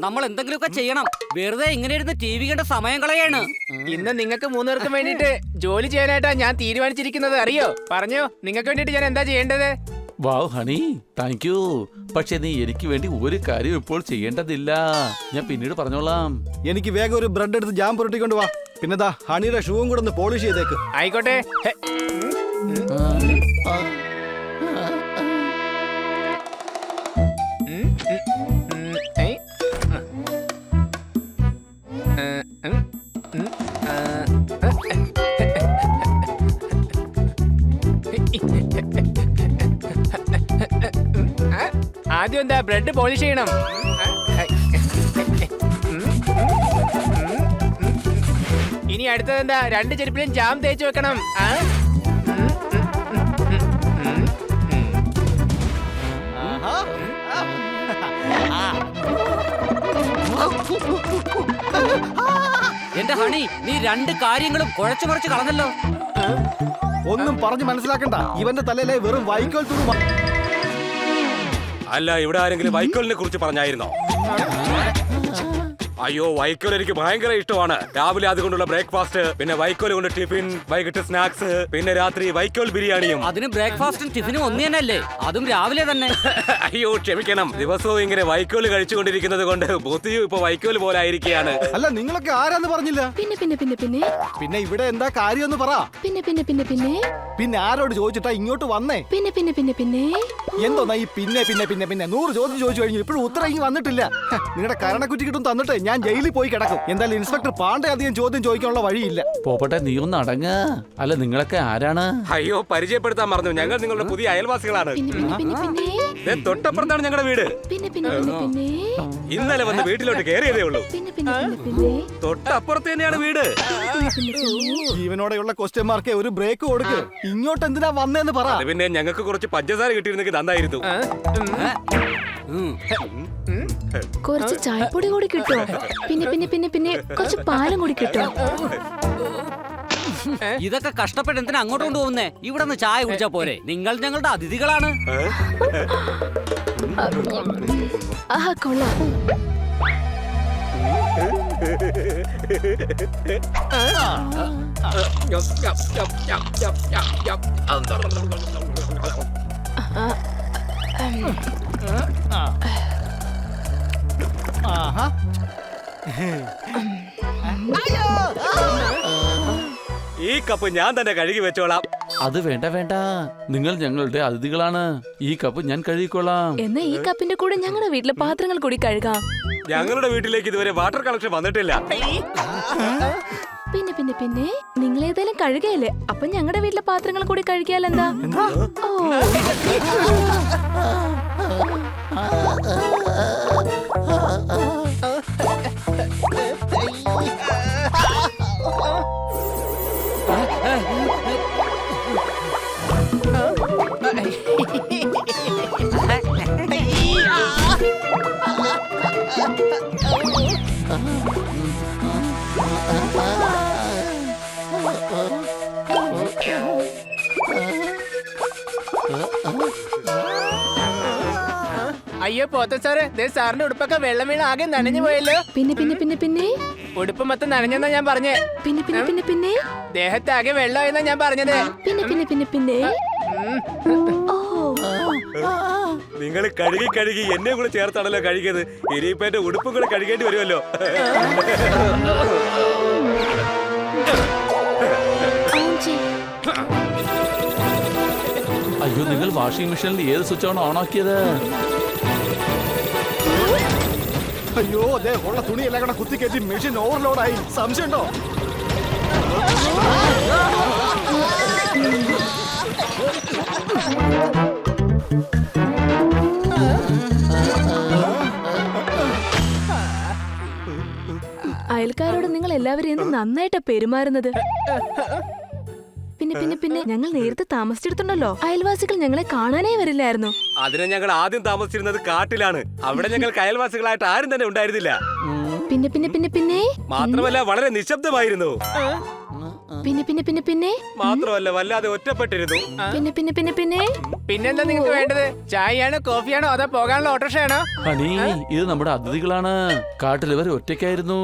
നമ്മൾ എന്തെങ്കിലുമൊക്കെ ചെയ്യണം. വെറുതെ ഇങ്ങനെ ഇരുന്ന് ടി വി കണ്ട സമയം കളയാണ്. ഇന്ന് നിങ്ങൾക്ക് മൂന്നുപേർക്കും വേണ്ടിട്ട് ജോലി ചെയ്യാനായിട്ടാ ഞാൻ തീരുമാനിച്ചിരിക്കുന്നത്. അറിയോ? പറഞ്ഞോ, നിങ്ങൾക്ക് വേണ്ടിട്ട് ഞാൻ എന്താ ചെയ്യേണ്ടത്? വാവ് ഹണി, താങ്ക് യു. പക്ഷെ നീ എനിക്ക് വേണ്ടി ഒരു കാര്യം ഇപ്പോൾ ചെയ്യേണ്ടതില്ല. ഞാൻ പിന്നീട് പറഞ്ഞോളാം. എനിക്ക് വേഗം ഒരു ബ്രെഡ് എടുത്ത് ജാം പുരട്ടിക്കൊണ്ട് വാ. പിന്നെതാ ഹണിയുടെ ഷൂവും കൂടെ ഒന്ന് പോളിഷ് ചെയ്തേക്ക്. ആയിക്കോട്ടെ. ഹെ. ഏയ്. ആദ്യം എന്താ ബ്രെഡ് പോളിഷ് ചെയ്യണം. ഇനി അടുത്തത് എന്താ, രണ്ട് ചെരുപ്പിലും ജാം തേച്ച് വെക്കണം. എന്റെ ഹണി, നീ രണ്ട് കാര്യങ്ങളും കുഴച്ചു മറിച്ച് കളഞ്ഞല്ലോ. ഒന്നും പറഞ്ഞു മനസ്സിലാക്കണ്ട. ഇവന്റെ തലയിലെ വെറും വൈക്കോൽ തുണി. അല്ല, ഇവിടെ ആരെങ്കിലും വൈക്കോലിനെ കുറിച്ച് പറഞ്ഞായിരുന്നോ? അയ്യോ, വൈക്കോൽ എനിക്ക് ഭയങ്കര ഇഷ്ടമാണ്. രാവിലെ അതുകൊണ്ടുള്ള ബ്രേക്ക്ഫാസ്റ്റ്, പിന്നെ വൈക്കോൽ കൊണ്ട് ടിഫിൻ, വൈകിട്ട് സ്നാക്സ്, പിന്നെ രാത്രി വൈക്കോൽ ബിരിയാണിയും. അതിന് ബ്രേക്ക്ഫാസ്റ്റും ടിഫിനും ഒന്നു തന്നെയല്ലേ? അതും രാവിലെ തന്നെ. അയ്യോ ക്ഷമിക്കണം, ദിവസവും ഇങ്ങനെ വൈക്കോൽ കഴിച്ചുകൊണ്ടിരിക്കുന്നത് കൊണ്ട് ബുദ്ധിയും ഇപ്പൊ വൈക്കോൽ പോലെ ആയിരിക്കുകയാണ്. അല്ല, നിങ്ങളൊക്കെ ആരാന്ന് പറഞ്ഞില്ല. പിന്നെ പിന്നെ പിന്നെ പിന്നെ പിന്നെ ഇവിടെ എന്താ കാര്യം എന്ന് പറ. പിന്നെ പിന്നെ പിന്നെ പിന്നെ പിന്നെ ആരോട് ചോദിച്ചിട്ടാ ഇങ്ങോട്ട് വന്നേ? പിന്നെ പിന്നെ പിന്നെ പിന്നെ എന്തോന്നാ ഈ പിന്നെ പിന്നെ പിന്നെ പിന്നെ 100 ചോദ്യം ചോദിച്ചു കഴിഞ്ഞു, ഇപ്പോഴും ഉത്തരം ഇങ്ങ് വന്നിട്ടില്ല. നിങ്ങളുടെ കരണക്കുറ്റി കിട്ടും തന്നിട്ട് ഞാൻ ജയിലിൽ പോയി കിടക്കും. എന്തായാലും ഇൻസ്പെക്ടർ പാണ്ഡെ അധികം ചോദ്യം ചോദിക്കാനുള്ള വഴിയില്ല. പോപ്പട്ടെ, നീ ഒന്ന് അടങ്ങ. അല്ല, നിങ്ങളൊക്കെ ആരാണ്? അയ്യോ, പരിചയപ്പെടുത്താൻ മറന്നു. ഞങ്ങൾ നിങ്ങളുടെ പുതിയ അയൽവാസികളാണ്. പിന്നെ പിന്നെ പിന്നെ പിന്നെ തൊട്ടപ്പുറത്താണ് ഞങ്ങളുടെ വീട്. പിന്നെ പിന്നെ പിന്നെ പിന്നെ ഇന്നലെ വന്ന് വീട്ടിലോട്ട് കയറിയതേ ഉള്ളൂ. പിന്നെ പിന്നെ പിന്നെ പിന്നെ തൊട്ടപ്പുറത്ത് തന്നെയാണ് വീട്. ജീവനോടെയുള്ള ക്വസ്റ്റ്യൻ മാർക്ക് ഒരു ബ്രേക്ക് കൊടുക്ക്. ഇങ്ങോട്ട് എന്തിനാ വന്നേന്ന് പറ. അത് പിന്നെ ഞങ്ങൾക്ക് കുറച്ച് പഞ്ചസാര കിട്ടിയിരുന്നെങ്കിൽ നന്നായിരുന്നു. കുറച്ച് ചായപ്പൊടി കൂടി കിട്ടോ? പിന്നെ പിന്നെ പിന്നെ പിന്നെ കുറച്ച് പാലും കൂടി കിട്ടോ? ഇതൊക്കെ കഷ്ടപ്പെട്ട് എന്തിനാ അങ്ങോട്ട് കൊണ്ടുപോകുന്നേ? ഇവിടെ നിന്ന് ചായ കുടിച്ചാ പോരെ? നിങ്ങൾ ഞങ്ങളുടെ അതിഥികളാണ്. ആഹാ, കൊള്ളാം. ആഹാ. ഈ കപ്പ് ഞാൻ തന്നെ കഴുകി വെച്ചോളാം. അത് വേണ്ട വേണ്ട, നിങ്ങൾ ഞങ്ങളുടെ അതിഥികളാണ്. ഈ കപ്പ് ഞാൻ കഴുകിക്കൊള്ളാം. എന്നാ ഈ കപ്പിന്റെ കൂടെ ഞങ്ങളുടെ വീട്ടിലെ പാത്രങ്ങൾ കൂടി കഴുകാം. ഞങ്ങളുടെ വീട്ടിലേക്ക് ഇതുവരെ വാട്ടർ കണക്ഷൻ വന്നിട്ടില്ല. പിന്നെ പിന്നെ പിന്നെ നിങ്ങൾ ഏതായാലും കഴുകയല്ലേ, അപ്പൊ ഞങ്ങളുടെ വീട്ടിലെ പാത്രങ്ങൾ കൂടി കഴുകിയാലെന്താ? ഓ, അയ്യോ പോത്ത സാറ്, സാറിന്റെ ഉടുപ്പൊക്കെ വെള്ളം വീണ് ആകെ നനഞ്ഞു പോയല്ലോ. പിന്നെ പിന്നെ പിന്നെ പിന്നെ ഉടുപ്പ് മൊത്തം നനഞ്ഞെന്നാ ഞാൻ പറഞ്ഞേ. പിന്നെ പിന്നെ പിന്നെ പിന്നെ ദേഹത്താകെ വെള്ളമായെന്നാ ഞാൻ പറഞ്ഞത്. പിന്നെ പിന്നെ പിന്നെ പിന്നെ ഓ, നിങ്ങൾ കഴുകി കഴുകി എന്നെ കൂടെ ചേർത്താണല്ലോ കഴുകിയത്. ഇനിയിപ്പോ എന്റെ ഉടുപ്പും കൂടെ കഴുകേണ്ടി വരുമല്ലോ. അയ്യോ, നിങ്ങൾ വാഷിംഗ് മെഷീനിൽ ഏത് സ്വിച്ചാണോ ഓണാക്കിയത്? അയ്യോ, അതെ, ഉള്ള തുണിയെല്ലാം കൂടെ കുത്തിക്കയറ്റി മെഷീൻ ഓവർലോഡായി. സംശയമുണ്ടോ? അയൽക്കാരോട് നിങ്ങൾ എല്ലാവരും എന്ത് നന്നായിട്ടാ പെരുമാറുന്നത്. പിന്നെ പിന്നെ പിന്നെ ഞങ്ങൾ നേരത്തെ താമസിച്ചെടുത്തുണ്ടല്ലോ, അയൽവാസികൾ ഞങ്ങളെ കാണാനേ വരില്ലായിരുന്നു. അതിനെ ഞങ്ങൾ ആദ്യം താമസിച്ചിരുന്നത് കാട്ടിലാണ്. അവിടെ ഞങ്ങൾക്ക് അയൽവാസികളായിട്ട് ആരും തന്നെ ഉണ്ടായിരുന്നില്ല. പിന്നെ പിന്നെ പിന്നെ പിന്നെ മാത്രമല്ല വളരെ നിശബ്ദമായിരുന്നു. പിന്നെ പിന്നെ പിന്നെ പിന്നെ മാത്രമല്ല വല്ലാതെ ഒറ്റപ്പെട്ടിരുന്നു. പിന്നെ പിന്നെന്താ നിങ്ങൾക്ക് വേണ്ടത്? ചായയാണോ കോഫിയാണോ അതോ പോകാനുള്ള ഓട്ടോറിക്ഷയാണോ? ഹണി, ഇത് നമ്മുടെ അതിഥികളാണ്. കാട്ടിലിവർ ഒറ്റയ്ക്കായിരുന്നു.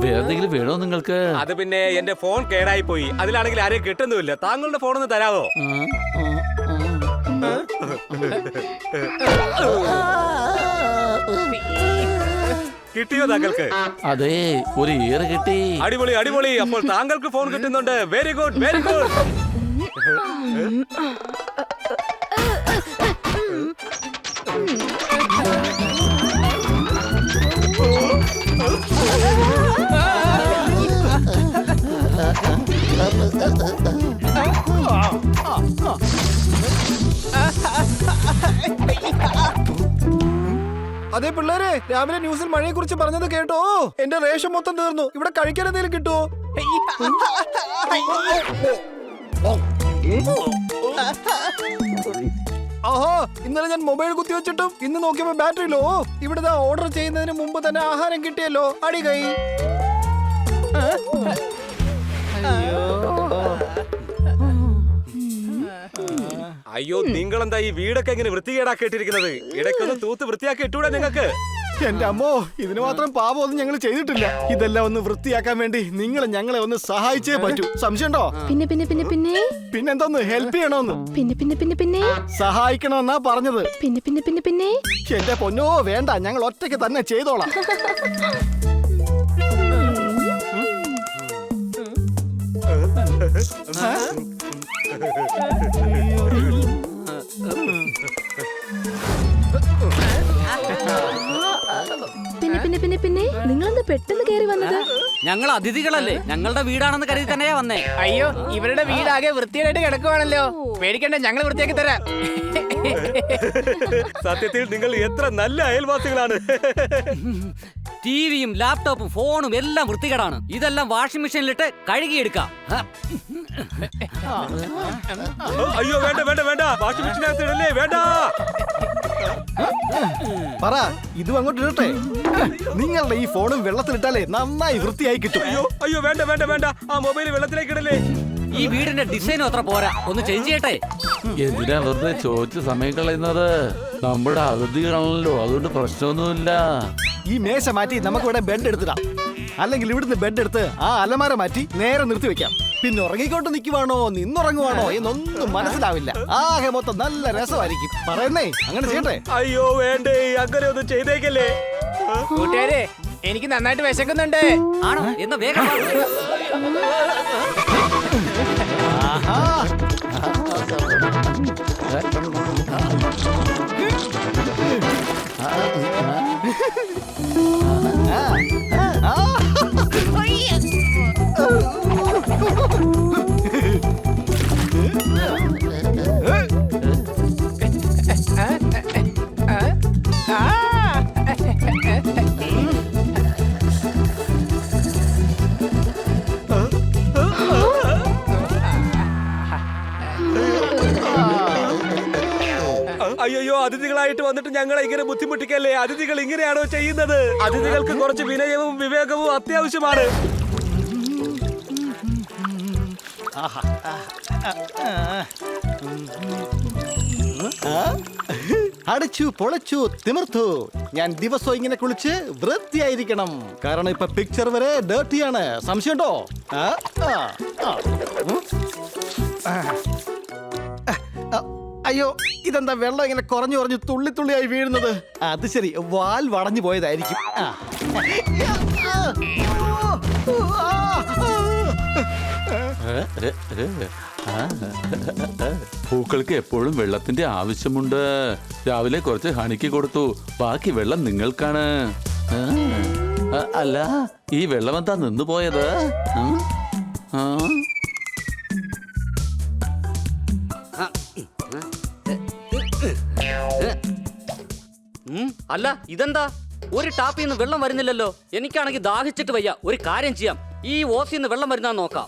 വേറെ എന്തെങ്കിലും വേണോ നിങ്ങൾക്ക്? അത് പിന്നെ എന്റെ ഫോൺ കേടായി പോയി. അതിലാണെങ്കിൽ ആരെയും കിട്ടുന്നുമില്ല. താങ്കളുടെ ഫോൺ ഒന്ന് തരാവോ? കിട്ടിയോ താങ്കൾക്ക്? അതെ, ഒരു ഏറ് കിട്ടി. അടിപൊളി അടിപൊളി. അപ്പോൾ താങ്കൾക്ക് ഫോൺ കിട്ടുന്നുണ്ട്. Very good very good. അതെ പിള്ളേരെ, രാവിലെ ന്യൂസിൽ മഴയെ കുറിച്ച് പറഞ്ഞത് കേട്ടോ? എന്റെ റേഷൻ മൊത്തം തീർന്നു. ഇവിടെ കഴിക്കാൻ എന്തെങ്കിലും കിട്ടുമോ? ഓഹോ, ഇന്നലെ ഞാൻ മൊബൈൽ കുത്തി വെച്ചിട്ടും ഇന്ന് നോക്കിയപ്പോ ബാറ്ററി ലോ. ഇവിടുത്തെ ഓർഡർ ചെയ്യുന്നതിന് മുമ്പ് തന്നെ ആഹാരം കിട്ടിയല്ലോ. അടി കൈ. അയ്യോ, നിങ്ങളെന്താ ഈ വീടൊക്കെ ഇങ്ങനെ വൃത്തികേടാക്കിയിട്ടിരിക്കുന്നത്? ഇടയ്ക്കൊന്ന് തൂത്ത് വൃത്തിയാക്കി ഇട്ടൂടെ നിങ്ങൾക്ക്? എന്റെ അമ്മോ, ഇതിന് മാത്രം പാപമൊന്നും ഞങ്ങൾ ചെയ്തിട്ടില്ല. ഇതെല്ലാം ഒന്ന് വൃത്തിയാക്കാൻ വേണ്ടി നിങ്ങൾ ഞങ്ങളെ ഒന്ന് സഹായിച്ചേ പറ്റൂ. സംശയമുണ്ടോ? പിന്നെന്തോന്ന് ഹെൽപ്പ് ചെയ്യണോന്ന്? സഹായിക്കണമെന്നാ പറഞ്ഞത്. പിന്നെ എന്റെ പൊന്നോ, വേണ്ട, ഞങ്ങൾ ഒറ്റയ്ക്ക് തന്നെ ചെയ്തോളാം. പിന്നെ നിങ്ങളെന്താ പെട്ടെന്ന് കയറി വന്നത്? ഞങ്ങൾ അതിഥികളല്ലേ, ഞങ്ങളുടെ വീടാണെന്ന് കരുതി തന്നെയാ വന്നേ. അയ്യോ, ഇവരുടെ വീടാകെ വൃത്തിയായിട്ട് കിടക്കുവാണല്ലോ. പേടിക്കണ്ട, ഞങ്ങൾ വൃത്തിയാക്കി തരാം. സത്യത്തിൽ നിങ്ങൾ എത്ര നല്ല അയൽവാസികളാണ്. ടിവിയും ലാപ്ടോപ്പും ഫോണും എല്ലാം വൃത്തികേടാണ്. ഇതെല്ലാം വാഷിംഗ് മെഷീനിലിട്ട് കഴുകിയെടുക്കാം. അയ്യോ, വേണ്ട വേണ്ട വേണ്ട, വാഷിംഗ് മെഷീനകത്ത് ഇടല്ലേ, വേണ്ട. പറ, ഇതും അങ്ങോട്ട് ഇടട്ടെ. നിങ്ങളുടെ ഈ ഫോണും വെള്ളത്തിലിട്ടാലേ നന്നായി വൃത്തിയായി കിട്ടും. അയ്യോ അയ്യോ, വേണ്ട വേണ്ട വേണ്ട, ആ മൊബൈൽ വെള്ളത്തിലേക്ക് ഇടല്ലേ. ഈ വീടിന്റെ ഡിസൈനും അത്ര പോരാ, ഒന്ന് ചേഞ്ച് ചെയ്യട്ടെ. എന്തിനാ വെറുതെ ചോദിച്ച് സമയം കളയുന്നത്? നമ്മുടെ അതിഥികളാണല്ലോ, അതുകൊണ്ട് പ്രശ്നമൊന്നുമില്ല. ഈ മേശ മാറ്റി നമുക്ക് ഇവിടെ ബെഡ് എടുത്തിടാം. അല്ലെങ്കിൽ ഇവിടുന്ന് ബെഡ് എടുത്ത് ആ അലമാര മാറ്റി നേരെ നിർത്തി വെക്കാം. പിന്നെ ഉറങ്ങിക്കൊണ്ട് നിൽക്കുവാണോ നിന്നുറങ്ങുവാണോ എന്നൊന്നും മനസ്സിലാവില്ല. ആകെ മൊത്തം നല്ല രസമായിരിക്കും. പറയുന്നേ, അങ്ങനെ ചെയ്യട്ടെ. അയ്യോ വേണ്ടേ, അങ്ങനെ ഒന്നും ചെയ്തേക്കല്ലേ. കൂട്ടുകാരെ, എനിക്ക് നന്നായിട്ട് വിശക്കുന്നുണ്ട്. ആണോ? എന്നാ വേഗം വാ. ആഹാ. അയ്യോ, അതിഥികളായിട്ട് വന്നിട്ട് ഞങ്ങളെ ഇങ്ങനെ ബുദ്ധിമുട്ടിക്കല്ലേ. അതിഥികൾ ഇങ്ങനെയാണോ ചെയ്യുന്നത്? അതിഥികൾക്ക് കുറച്ച് വിനയവും വിവേകവും അത്യാവശ്യമാണ്. അടിച്ചു പൊളച്ചു തിമിർത്തു. ഞാൻ ദിവസവും ഇങ്ങനെ കുളിച്ച് വൃത്തിയായിരിക്കണം. കാരണം ഇപ്പൊ പിക്ചർ വരെ ഡേർട്ടിയാണ്. സംശയമുണ്ടോ? അയ്യോ, ഇതെന്താ വെള്ളം ഇങ്ങനെ കുറഞ്ഞു കുറഞ്ഞു തുള്ളി തുള്ളിയായി വീഴുന്നത്? അത് ശരി, വാൽ വളഞ്ഞു പോയതായിരിക്കും. പൂക്കൾക്ക് എപ്പോഴും വെള്ളത്തിന്റെ ആവശ്യമുണ്ട്. രാവിലെ കുറച്ച് ഹണിക്ക് കൊടുത്തു, ബാക്കി വെള്ളം നിങ്ങൾക്കാണ്. അല്ല, ഈ വെള്ളം എന്താ നിന്നു പോയത്? അല്ല, ഇതെന്താ ഒരു ടാപ്പിൽ നിന്ന് വെള്ളം വരുന്നില്ലല്ലോ? എനിക്കാണെങ്കിൽ ദാഹിച്ചിട്ട് വയ്യ. ഒരു കാര്യം ചെയ്യാം, ഈ ഓസിന്ന് വെള്ളം വരുന്ന നോക്കാം.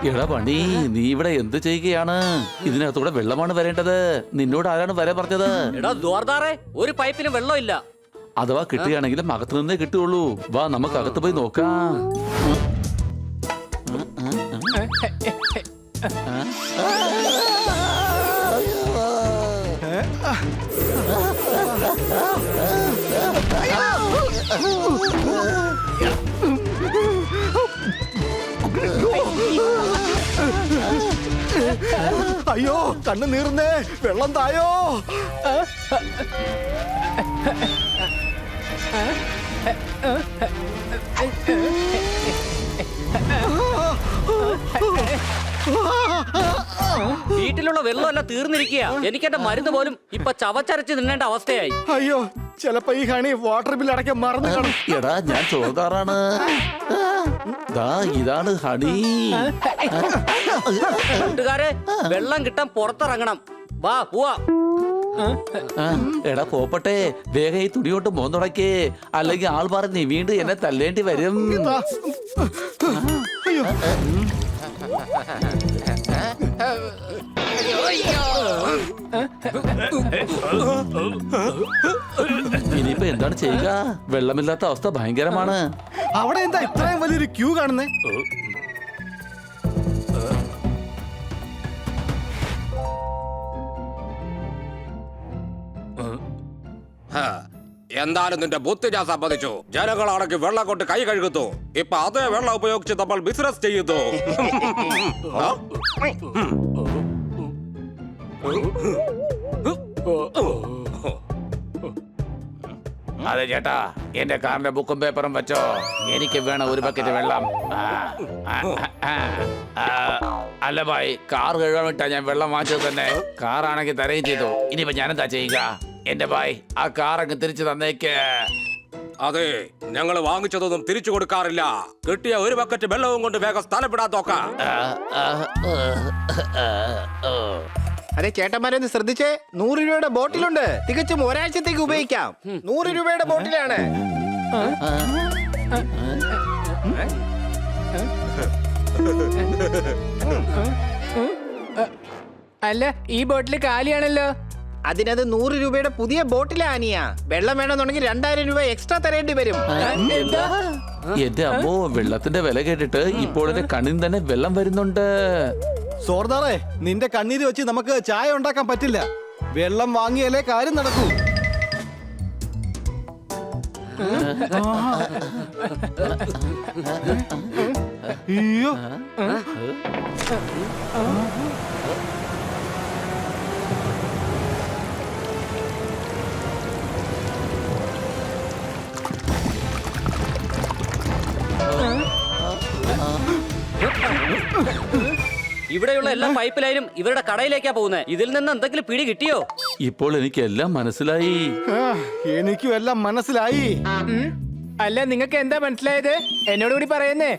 എടാ പണി, നീ ഇവിടെ എന്ത് ചെയ്യുകയാണ്? ഇതിനകത്തൂടെ വെള്ളമാണ് വരേണ്ടത്. നിന്നോട് ആരാണ് വരാൻ പറഞ്ഞത്? എടാ ദ്വാർദാറെ, ഒരു പൈപ്പിന് വെള്ളമില്ല. അഥവാ കിട്ടുകയാണെങ്കിലും അകത്ത് നിന്നേ കിട്ടുള്ളൂ. വാ, നമുക്ക് അകത്ത് പോയി നോക്കാം. അയ്യോ, കണ്ണു നീറുന്നേ, വെള്ളം തായോ. വീട്ടിലുള്ള വെള്ളമല്ല തീർന്നിരിക്കുക. എനിക്ക് എന്റെ മരുന്ന് പോലും ഇപ്പൊ ചവച്ചരച്ച് നിന്നേണ്ട അവസ്ഥയായി. അയ്യോ, ചിലപ്പോ ഈ ഹണി വാട്ടർ ബിൽ അടയ്ക്കാൻ മറന്നു കാണും. എടാ, ഞാൻ ചോദാറാണ്. ദാ ഇതാണ് ഹണി. കൂട്ടുകാരെ, വെള്ളം കിട്ടാൻ പുറത്തിറങ്ങണം. വാ പോവാ. എടാ പോപ്പട്ടെ, വേഗം ഈ തുണിയോട്ട് മോന്നുടക്കേ, അല്ലെങ്കിൽ ആൾ പറഞ്ഞ് വീണ്ടും എന്നെ തല്ലേണ്ടി വരും. അയ്യോ, ഇനിയിപ്പോ എന്താണ് ചെയ്യുക? വെള്ളമില്ലാത്ത അവസ്ഥ ഭയങ്കരമാണ്. അവിടെ എന്താ ഇത്രയും വലിയൊരു ക്യൂ കാണുന്നേ? എന്തായാലും നിന്റെ ബുദ്ധി ഞാൻ സമ്മതിച്ചു. ജനങ്ങളാണെങ്കിൽ വെള്ളം കൊണ്ട് കൈ കഴുകുന്നു. ഇപ്പൊ അതേ വെള്ളം ഉപയോഗിച്ച് നമ്മൾ ബിസിനസ് ചെയ്യുന്നു. ആ? അതെ ചേട്ടാ, എന്റെ കാറിന്റെ ബുക്കും പേപ്പറും വെച്ചോ. എനിക്ക് വേണം ഒരു ബക്കറ്റ് വെള്ളം. അല്ല ഭായ്, കാർ കഴുകാൻ വിട്ടാ ഞാൻ വെള്ളം വാങ്ങിച്ചത് തന്നെ. കാറാണെങ്കിൽ തരുകയും ചെയ്തു. ഇനിയിപ്പോ ഞാനെന്താ ചെയ്യുക? എന്റെ ഭായ്, ആ കാറങ്ങ് തിരിച്ചു തന്നേക്ക്. അതെ, ഞങ്ങൾ വാങ്ങിച്ചതൊന്നും തിരിച്ചു കൊടുക്കാറില്ല. കിട്ടിയ ഒരു ബക്കറ്റ് വെള്ളവും കൊണ്ട് വേഗം സ്ഥലം വിടാൻ നോക്കാം. അതെ ചേട്ടന്മാരൊന്ന് ശ്രദ്ധിച്ചേ, 100 രൂപയുടെ ബോട്ടിലുണ്ട്. തികച്ചും ഒരാഴ്ചത്തേക്ക് ഉപയോഗിക്കാം. 100 രൂപയുടെ ബോട്ടിലാണ്. അല്ല, ഈ ബോട്ടിൽ കാലിയാണല്ലോ. അതിനത് 100 രൂപയുടെ പുതിയ ബോട്ടിലാനിയ. വെള്ളം വേണമെന്നുണ്ടെങ്കിൽ 2000 രൂപ എക്സ്ട്രാ തരേണ്ടി വരും. എന്താ? എന്റെ അമ്മോ, വെള്ളത്തിന്റെ വില കേട്ടിട്ട് ഇപ്പോൾ എന്റെ കണ്ണിൽ തന്നെ വെള്ളം വരുന്നുണ്ട്. സോർദാറെ, നിന്റെ കണ്ണീര് വെച്ച് നമുക്ക് ചായ ഉണ്ടാക്കാൻ പറ്റില്ല. വെള്ളം വാങ്ങിയാലേ കാര്യം നടക്കൂ. അയ്യോ, ഇവിടെയുള്ള എല്ലാ പൈപ്പ് ലൈനും ഇവരുടെ കടയിലേക്കാ പോകുന്നത്. ഇതിൽ നിന്ന് എന്തെങ്കിലും പിടി കിട്ടിയോ? ഇപ്പോൾ എനിക്ക് എല്ലാം മനസ്സിലായി. എനിക്കും എല്ലാം മനസ്സിലായി. അല്ല, നിങ്ങൾക്ക് എന്താ മനസ്സിലായത്? എന്നോട് കൂടി പറയുന്നേ.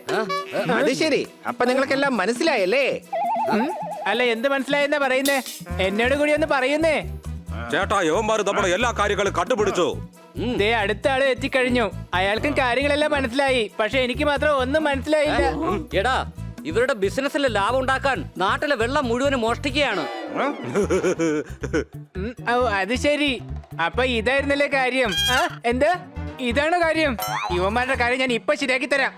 അത് ശരി, അപ്പൊ നിങ്ങൾക്കെല്ലാം മനസ്സിലായല്ലേ? അല്ല, എന്ത് മനസ്സിലായെന്നാ പറയുന്നേ? എന്നോട് കൂടി ഒന്ന് പറയുന്നേ. ചേട്ടാ, യവന്മാര് നമ്മളെ എല്ലാ കാര്യങ്ങളും കണ്ടുപിടിച്ചു. ദേ, അടുത്ത ആള് എത്തിക്കഴിഞ്ഞു. അയാൾക്കും കാര്യങ്ങളെല്ലാം മനസ്സിലായി. പക്ഷെ എനിക്ക് മാത്രം ഒന്നും മനസ്സിലായില്ല. എടാ, ഇവരുടെ ബിസിനസ്സിൽ ലാഭം ഉണ്ടാക്കാൻ നാട്ടിലെ വെള്ളം മുഴുവനും മോഷ്ടിക്കുകയാണ്. ഓ, അത് ശരി. അപ്പൊ ഇതായിരുന്നല്ലേ കാര്യം? എന്താ, ഇതാണ് കാര്യം? യുവന്മാരുടെ കാര്യം ഞാൻ ഇപ്പൊ ശരിയാക്കി തരാം.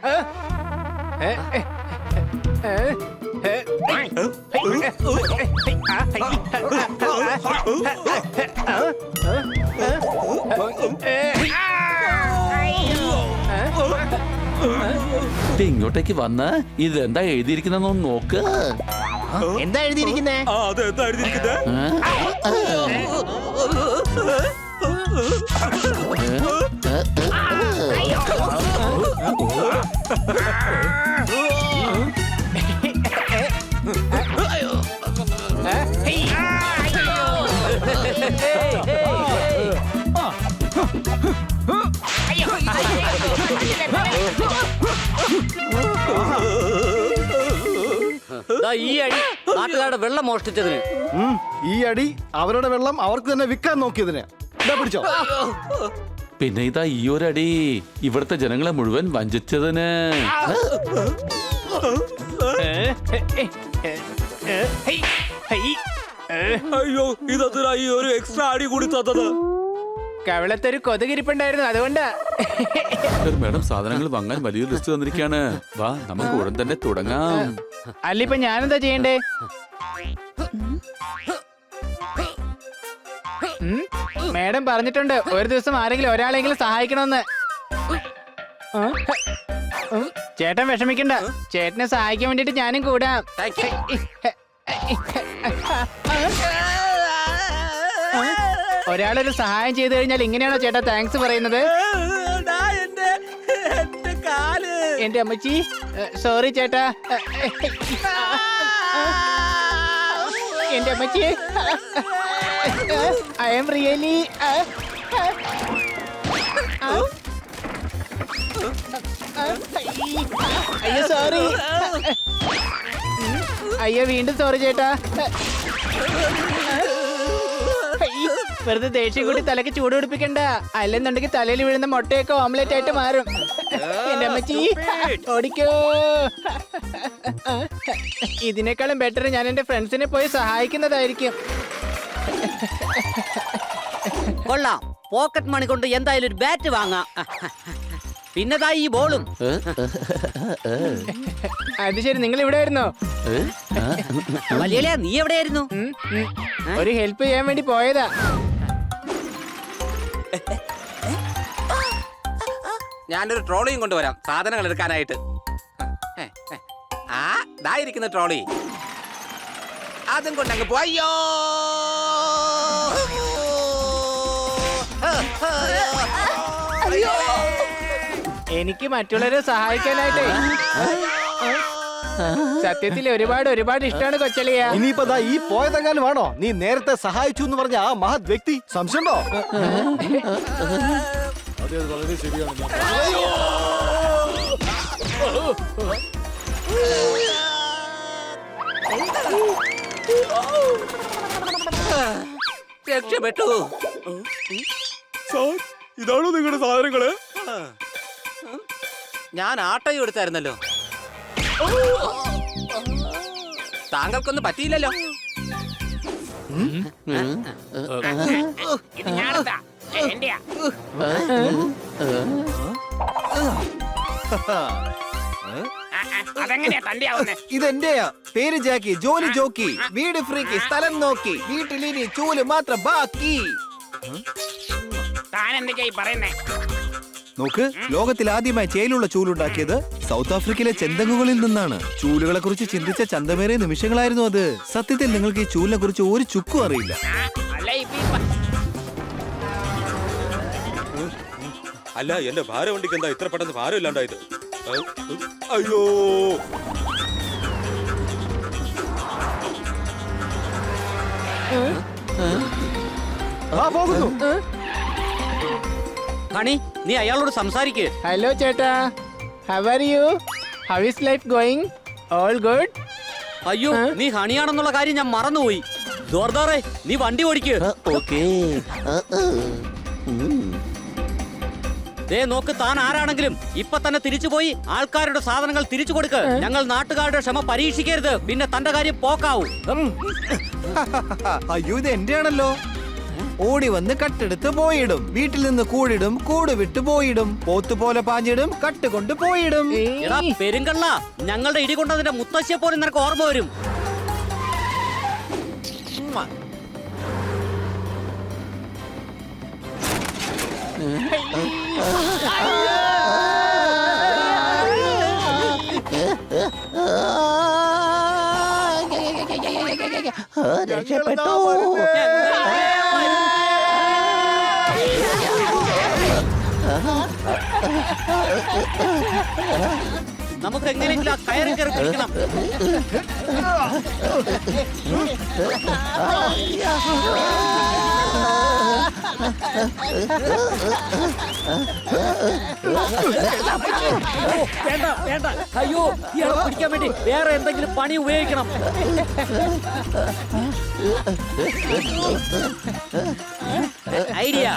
ഇങ്ങോട്ടേക്ക് വന്ന് ഇതെന്താ എഴുതിയിരിക്കുന്നതെന്ന് നോക്ക്. എന്താ എഴുതിയിരിക്കുന്നേ? അത് എന്താ എഴുതിയിരിക്കുന്നത്? ഈ അടി നാട്ടുകാരുടെ വെള്ളം മോഷ്ടിച്ചതിന്. ഈ അടി അവരുടെ വെള്ളം അവർക്ക് തന്നെ വിൽക്കാൻ നോക്കിയതിന്. പിടിച്ചോ. പിന്നെ ഇതാ ഈ ഒരടി ഇവിടുത്തെ ജനങ്ങളെ മുഴുവൻ വഞ്ചിച്ചതിന്. അയ്യോ ഇതെന്തിനാ ഈ ഒരു എക്സ്ട്രാ അടി കൂടി തന്നത്? കവിളത്തൊരു കൊതുകിരിപ്പുണ്ടായിരുന്നു അതുകൊണ്ടാ. മാഡം സാധനങ്ങൾ വാങ്ങാൻ വലിയൊരു ലിസ്റ്റ് തന്നിരിക്കുകയാണ്. വാ നമുക്ക് ഉടൻ തന്നെ തുടങ്ങാം. അല്ല ഇപ്പൊ ഞാനെന്താ ചെയ്യണ്ടേ? മേഡം പറഞ്ഞിട്ടുണ്ട് ഒരു ദിവസം ആരെങ്കിലും ഒരാളെങ്കിലും സഹായിക്കണമെന്ന്. ചേട്ടൻ വിഷമിക്കണ്ട, ചേട്ടനെ സഹായിക്കാൻ വേണ്ടിട്ട് ഞാനും കൂടാം. ഒരാളൊരു സഹായം ചെയ്തു കഴിഞ്ഞാൽ ഇങ്ങനെയാണോ ചേട്ടാ താങ്ക്സ് പറയുന്നത്? എന്റെ അമ്മച്ചി, സോറി ചേട്ടാ. എന്റെ അമ്മച്ചി, ഐ എം റിയലി അയ്യോ സോറി. അയ്യോ വീണ്ടും സോറി ചേട്ടാ. വെറുതെ ദേഷ്യം കൂടി തലക്ക് ചൂട് പിടിപ്പിക്കണ്ട, അല്ലെന്നുണ്ടെങ്കിൽ തലയിൽ വീഴുന്ന മുട്ടയൊക്കെ ഓംലെറ്റ് ആയിട്ട് മാറും. എന്റെ അമ്മച്ചി ഓടിക്കോ. ഇതിനേക്കാളും ബെറ്റർ ഞാൻ എന്റെ ഫ്രണ്ട്സിനെ പോയി സഹായിക്കുന്നതായിരിക്കും. കൊള്ളാം, പോക്കറ്റ് മണി കൊണ്ട് എന്തായാലും ഒരു ബാറ്റ് വാങ്ങാം. പിന്നെതാ ഈ ബോളും. അത് ശരി, നിങ്ങൾ ഇവിടെ ആയിരുന്നോ? വലിയ നീ എവിടെയായിരുന്നു? ഒരു ഹെൽപ്പ് ചെയ്യാൻ വേണ്ടി പോയതാ. ഞാനൊരു ട്രോളിയും കൊണ്ടുവരാം സാധനങ്ങൾ എടുക്കാനായിട്ട്. ആ ഇതായിരിക്കുന്ന ട്രോളി, അതും കൊണ്ടങ്ങ് പോയോ. എനിക്ക് മറ്റുള്ളവരെ സഹായിക്കാനായിട്ടേ സത്യത്തിൽ ഒരുപാട് ഇഷ്ടമാണ് കൊച്ചളിയ. ഇനിയിപ്പോ ദാ ഈ പോയതെങ്ങാനുമാണോ നീ നേരത്തെ സഹായിച്ചു എന്ന് പറഞ്ഞ ആ മഹത് വ്യക്തി? സംശയമുണ്ടോ? അതെ, അത് വളരെ ശരിയാണ്. രക്ഷപ്പെട്ടു. ഇതാണോ നിങ്ങളുടെ സാധനങ്ങള്? ഞാൻ ആട്ടയും എടുത്തായിരുന്നല്ലോ. താങ്കൾക്കൊന്നും പറ്റിയില്ലല്ലോ. ഇതെന്റെയാ. പേര് ജാക്കി, ജോലി ജോക്കി, വീട് ഫ്രീക്ക്, സ്ഥലം നോക്കി, വീട്ടിലിനി ചൂല് മാത്രം ബാക്കി. നോക്ക്, ലോകത്തിൽ ആദ്യമായി ചേലുള്ള ചൂലുണ്ടാക്കിയത് സൗത്ത് ആഫ്രിക്കയിലെ ചെന്തങ്ങുകളിൽ നിന്നാണ്. ചൂലുകളെ കുറിച്ച് ചിന്തിച്ച ചന്തമേറിയ നിമിഷങ്ങളായിരുന്നു അത്. സത്യത്തിൽ നിങ്ങൾക്ക് ഈ ചൂലിനെ കുറിച്ച് ഒരു ചുക്കും അറിയില്ല. അല്ല, എന്റെ ഭാരം വണ്ടിക്ക് എന്താ ഇത്ര പെട്ടെന്ന് ഭാരം ഇല്ലാണ്ടായത്? അയ്യോ, പോകുന്നു. ഹണി, നീ അയാളോട് സംസാരിക്ക്. ഹലോ ചേട്ടാ, how are you? How is life going? All good? അയ്യോ, നീ ഹണിയാണെന്നുള്ള കാര്യം ഞാൻ മറന്നുപോയി. ജോർദാറെ, നീ വണ്ടി ഓടിക്ക്. ദേ നോക്ക്, താൻ ആരാണെങ്കിലും ഇപ്പൊ തന്നെ തിരിച്ചു പോയി ആൾക്കാരുടെ സാധനങ്ങൾ തിരിച്ചു കൊടുക്ക്. ഞങ്ങൾ നാട്ടുകാരുടെ ക്ഷമ പരീക്ഷിക്കരുത്, പിന്നെ തന്റെ കാര്യം പോക്കാവും. അയ്യോ, ഇത് എന്റെ ആണല്ലോ. ഓടി വന്ന് കട്ടെടുത്ത് പോയിടും, വീട്ടിൽ നിന്ന് കൂടിടും, കൂട് വിട്ടു പോയിടും, പോത്തുപോലെ പാഞ്ഞിടും, കട്ട് കൊണ്ട് പോയിടും. എടാ പെരുങ്കള്ള, ഞങ്ങളുടെ ഇടി കൊണ്ടതിന്റെ മുത്തശ്ശിയെ പോലും നിനക്ക് ഓർമ്മ വരും. നമുക്ക് എങ്ങനെയെങ്കിലും ആ കയറി കയറി പിടിക്കണം. വേണ്ട വേണ്ട, അയ്യോ, ഇയാളെ പിടിക്കാൻ വേണ്ടി വേറെ എന്തെങ്കിലും പണി ഉപയോഗിക്കണം. ഐഡിയ.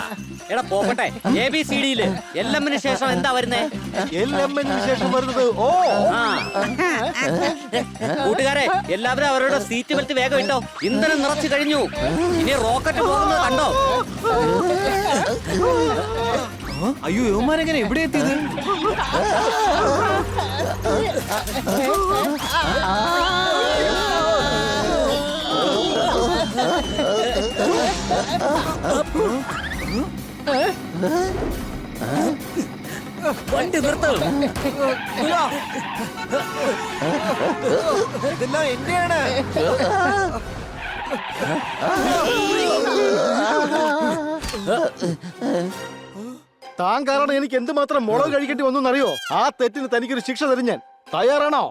എടാ പോകട്ടെ, ABCD-യില് LM-ന് ശേഷം എന്താ വരുന്നേ? LM-ന് ശേഷം വരുന്നത് ഓ. ആ. കൂട്ടുകാരെ, എല്ലാവരും അവരുടെ സീറ്റ് ബെൽറ്റ് വേഗം ഇട്ടോ. ഇന്ധനം നിറച്ചു കഴിഞ്ഞു. ഇനി റോക്കറ്റ് പോകുന്നത് കണ്ടോ? അയ്യോ, യുവമാരെങ്ങനെ ഇവിടെ എത്തിയത്? വണ്ടി നിർത്തും. ഇതെല്ലാം എന്റെയാണ്. താൻ കാരണം എനിക്ക് എന്തുമാത്രം മുളക് കഴിക്കേണ്ടി വന്നു എന്നറിയോ? ആ തെറ്റിന് തനിക്കൊരു ശിക്ഷ തരും ഞാൻ. തയ്യാറാണോ?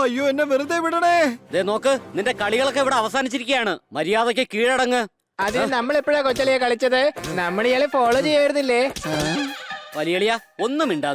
അയ്യോ, എന്നെ വെറുതെ വിടണേ. ദേ നോക്ക്, നിന്റെ കളികളൊക്കെ ഇവിടെ അവസാനിച്ചിരിക്കുകയാണ്. മര്യാദയ്ക്ക് കീഴടങ്ങ്. അതിന് നമ്മൾ എപ്പോഴാ കൊച്ചളിയെ കളിച്ചത്? നമ്മൾ ഇയാളെ ഫോളോ ചെയ്യായിരുന്നില്ലേ? വലിയളിയ ഒന്നും മിണ്ടാതെ